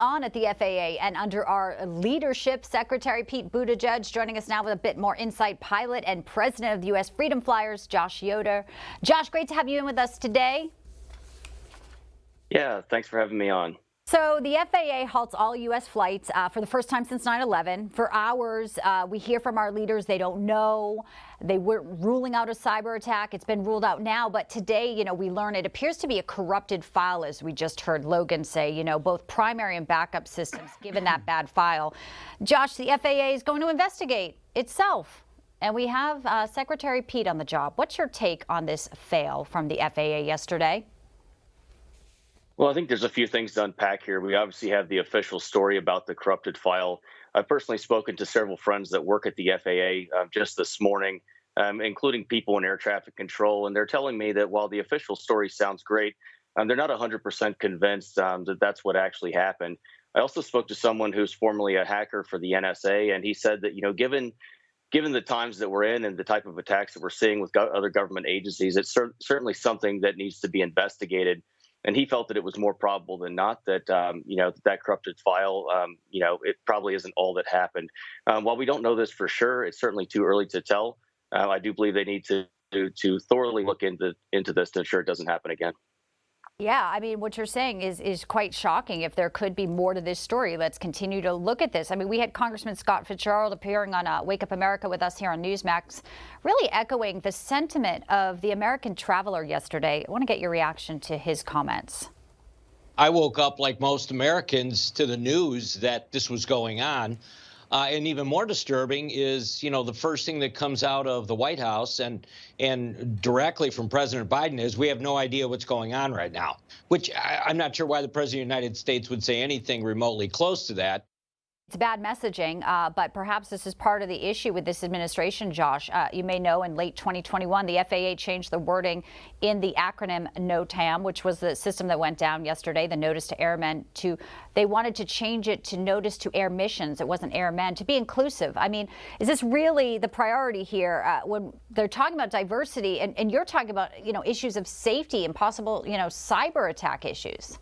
On at the FAA and under our leadership, Secretary Pete Buttigieg joining us now with a bit more insight. Pilot and president of the U.S. Freedom Flyers, Josh Yoder. Josh, great to have you in with us today. Yeah, thanks for having me on. So the FAA halts all U.S. flights for the first time since 9/11. For hours, we hear from our leaders they don't know. They were ruling out a cyber attack. It's been ruled out now. But today, we learn it appears to be a corrupted file, as we just heard Logan say, both primary and backup systems given that bad file. Josh, the FAA is going to investigate itself. And we have Secretary Pete on the job. What's your take on this fail from the FAA yesterday? Well, I think there's a few things to unpack here. We obviously have the official story about the corrupted file. I've personally spoken to several friends that work at the FAA just this morning, including people in air traffic control. And they're telling me that while the official story sounds great, they're not 100% convinced that that's what actually happened. I also spoke to someone who's formerly a hacker for the NSA, and he said that, given the times that we're in and the type of attacks that we're seeing with other government agencies, it's certainly something that needs to be investigated. And he felt that it was more probable than not that, that corrupted file, it probably isn't all that happened. While we don't know this for sure, it's certainly too early to tell. I do believe they need to thoroughly look into this to ensure it doesn't happen again. Yeah, I mean, what you're saying is quite shocking. If there could be more to this story, let's continue to look at this. I mean, we had Congressman Scott Fitzgerald appearing on Wake Up America with us here on Newsmax, really echoing the sentiment of the American traveler yesterday. I want to get your reaction to his comments. I woke up, like most Americans, to the news that this was going on. And even more disturbing is, the first thing that comes out of the White House and directly from President Biden is we have no idea what's going on right now, which I'm not sure why the President of the United States would say anything remotely close to that. It's bad messaging, but perhaps this is part of the issue with this administration, Josh. You may know in late 2021, the FAA changed the wording in the acronym NOTAM, which was the system that went down yesterday, the Notice to Airmen, they wanted to change it to Notice to Air Missions. It wasn't airmen, to be inclusive. I mean, is this really the priority here when they're talking about diversity and you're talking about, issues of safety and possible, cyber attack issues?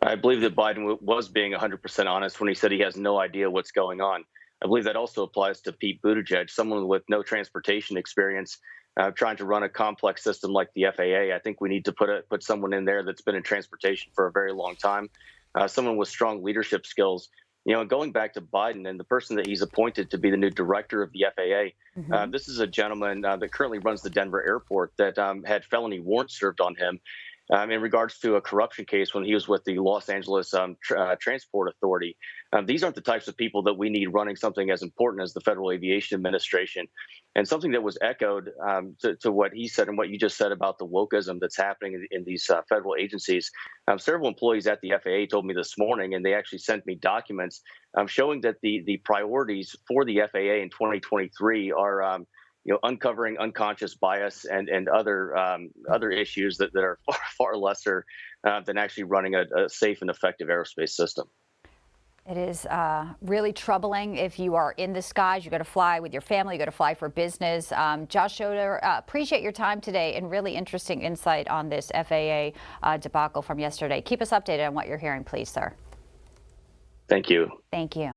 I believe that Biden was being 100% honest when he said he has no idea what's going on. I believe that also applies to Pete Buttigieg, someone with no transportation experience, trying to run a complex system like the FAA. I think we need to put someone in there that's been in transportation for a very long time, someone with strong leadership skills. Going back to Biden and the person that he's appointed to be the new director of the FAA, this is a gentleman that currently runs the Denver airport that had felony warrants served on him in regards to a corruption case when he was with the Los Angeles Transport Authority. These aren't the types of people that we need running something as important as the Federal Aviation Administration. And something that was echoed to what he said and what you just said about the wokeism that's happening in these federal agencies. Several employees at the FAA told me this morning, and they actually sent me documents showing that the priorities for the FAA in 2023 are uncovering unconscious bias and other issues that are far lesser than actually running a safe and effective aerospace system. It is really troubling. If you are in the skies, you got to fly with your family, you got to fly for business. Josh Yoder, appreciate your time today and really interesting insight on this FAA debacle from yesterday. Keep us updated on what you're hearing, please, sir. Thank you. Thank you.